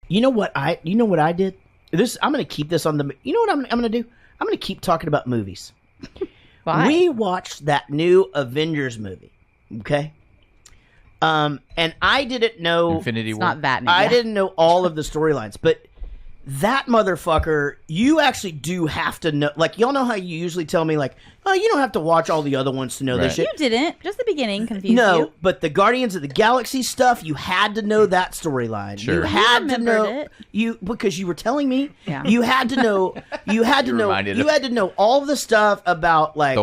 You know what I did? I'm going to keep this on the. You know what I'm going to do? I'm going to keep talking about movies. Why? We watched that new Avengers movie. Okay. And I didn't know Infinity It's War. not that new. I didn't know all of the storylines, but that motherfucker, you actually do have to know. Like, y'all know how you usually tell me, like, oh, you don't have to watch all the other ones to know this Right. shit. You didn't. Just the beginning confused No, you. but the Guardians of the Galaxy stuff, you had to know that storyline. Sure. You had to remembered know it. because you were telling me. Yeah. You had to know. You had to You know. reminded You him. had to know all of the stuff about like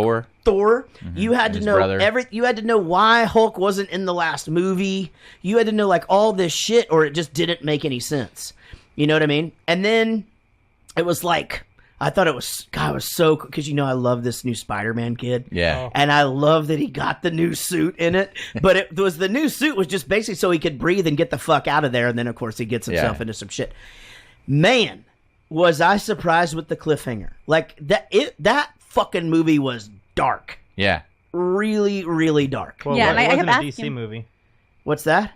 Thor. You had And to his know brother. You had to know why Hulk wasn't in the last movie. You had to know like all this shit, or it just didn't make any sense. You know what I mean? And then it was like I thought it was God. It was so because I love this new Spider-Man kid. Yeah. And I love that he got the new suit in it. But the new suit was just basically so he could breathe and get the fuck out of there. And then, of course, he gets himself into some shit. Man, was I surprised with the cliffhanger. Like, that fucking movie was dark. Yeah. Really, really dark. Well, Yeah, it and I wasn't kept a DC asking- movie. What's that?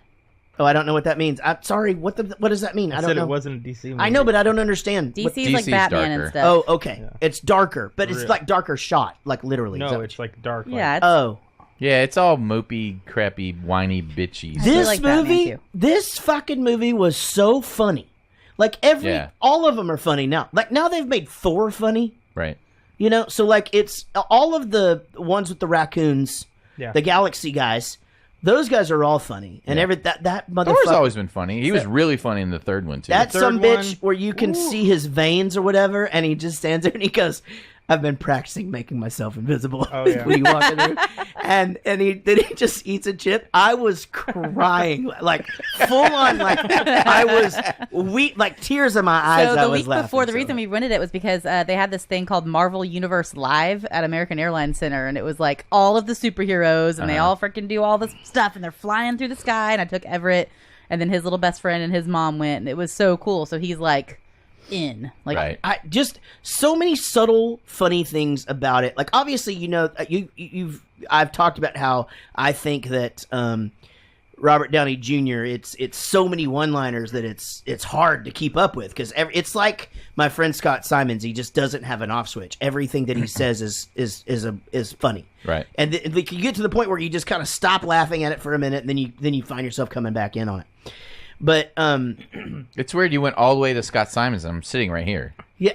Oh, I don't know what that means. I'm sorry. What does that mean? I I don't said know. it wasn't a DC movie. I know, but I don't understand. What- DC's like DC's Batman darker. and stuff. Oh, okay. Yeah. It's darker, but it's Real. like darker shot, like literally. Is No, that- it's like dark. yeah. It's, Oh. Yeah, it's all mopey, crappy, whiny, bitchy. I do This like Batman, movie, too. this fucking movie was so funny. Like all of them are funny now. Like now they've made Thor funny. Right. So like it's all of the ones with the raccoons, Yeah. the Galaxy guys. Those guys are all funny, and that motherfucker. Thor's always been funny. He was really funny in the third one, too. That's third some bitch one- where you can see his veins or whatever, and he just stands there and he goes, "I've been practicing making myself invisible." Oh, yeah. when he walks through, and he just eats a chip. I was crying like full on, like I was weak, like tears in my eyes. So I the was week laughing before, the so reason much. we rented it was because they had this thing called Marvel Universe Live at American Airlines Center, and it was like all of the superheroes, and they all freaking do all this stuff, and they're flying through the sky. And I took Everett, and then his little best friend and his mom went, and it was so cool. So he's like in, like, Right. I just so many subtle, funny things about it. Like obviously, I've talked about how I think that Robert Downey Jr. It's so many one-liners that it's hard to keep up with because it's like my friend Scott Simons. He just doesn't have an off switch. Everything that he says is funny. Right. And you get to the point where you just kind of stop laughing at it for a minute, and then you find yourself coming back in on it. But It's weird you went all the way to Scott Simons. I'm sitting right here. yeah,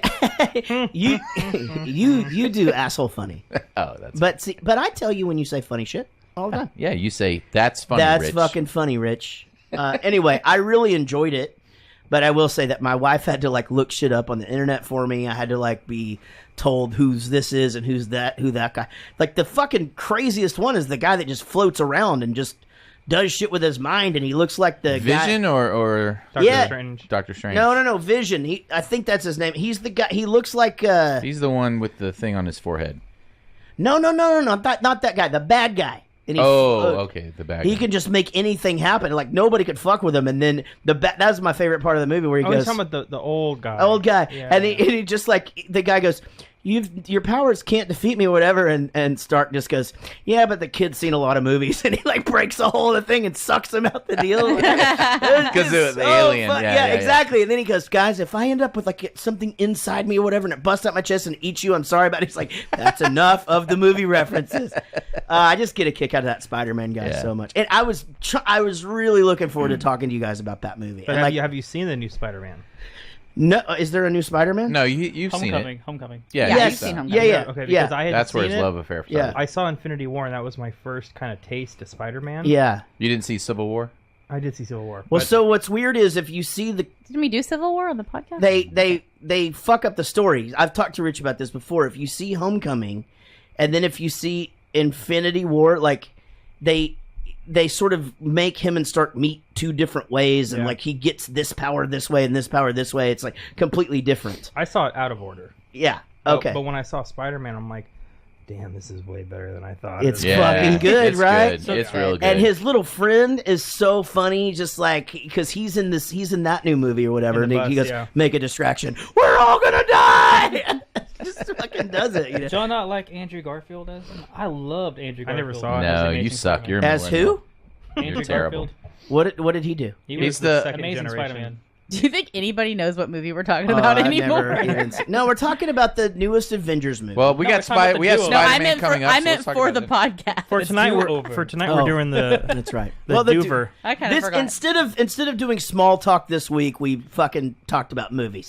you do asshole funny. Oh, that's... But I tell you when you say funny shit all the time. Yeah, you say, that's funny, That's Rich. fucking funny, Rich. Anyway, I really enjoyed it, but I will say that my wife had to like look shit up on the internet for me. I had to like be told whose this is and who that guy. Like the fucking craziest one is the guy that just floats around and just does shit with his mind, and he looks like the Vision guy. or Doctor Yeah. Strange. Dr. Strange? No, Vision. I think that's his name. He's the guy. He looks like He's the one with the thing on his forehead. no, not that guy. The bad guy. And he, Okay, the bad He guy. can just make anything happen. Like nobody could fuck with him. And then that was my favorite part of the movie where he Oh, you're goes, talking about the old guy. old guy, Yeah, and yeah. he just like the guy goes, your powers can't defeat me or whatever, and Stark just goes, yeah, but the kid's seen a lot of movies, and he like breaks the whole of the thing and sucks him out the deal Because it was the alien. Yeah, exactly. And then he goes, guys, if I end up with like something inside me or whatever, and it busts out my chest and eats you, I'm sorry about it. He's like, that's enough of the movie references. I just get a kick out of that Spider-Man guy so much, and I was really looking forward to talking to you guys about that movie. But And have you seen the new Spider-Man? No, is there a new Spider-Man? No, you've seen it. Homecoming. Yeah, Yeah, you've you've seen seen it. Homecoming. Yeah. Okay, Yeah. because I had That's where seen his it. love affair Yeah. started. I saw Infinity War, and that was my first kind of taste of Spider-Man. Yeah. You didn't see Civil War? I did see Civil War. Well, but- so what's weird is if you see Didn't we do Civil War on the podcast? they fuck up the story. I've talked to Rich about this before. If you see Homecoming, and then if you see Infinity War, like they sort of make him and Stark meet two different ways, and Yeah. like he gets this power this way and this power this way. It's like completely different. I saw it out of order. Yeah. But- Okay. But when I saw Spider-Man, I'm like, damn, this is way better than I thought. It's It was- fucking good, it's right? Good. It's real good. And his little friend is so funny, just like because he's in that new movie or whatever, In and the he bus, goes, yeah. "Make a distraction. We're all gonna die." Just fucking does it. You know? Did y'all not like Andrew Garfield as him? I loved Andrew I Garfield. never saw it. No, Amazing you suck. Spider-Man. You're a As millennial. who? Andrew You're terrible. Garfield. What did he do? He He's was the second Amazing generation. Spider-Man. Do you think anybody knows what movie we're talking about I've anymore? never even seen- No, we're talking about the newest Avengers movie. Well, we No, got we're talking about the we have duo. No, I Spider-Man meant coming for up. I so meant let's talk for about the it. podcast. For tonight, do-over. we're doing the that's right. the Well, the doover. I kind of This forgot. instead of doing small talk this week, we fucking talked about movies.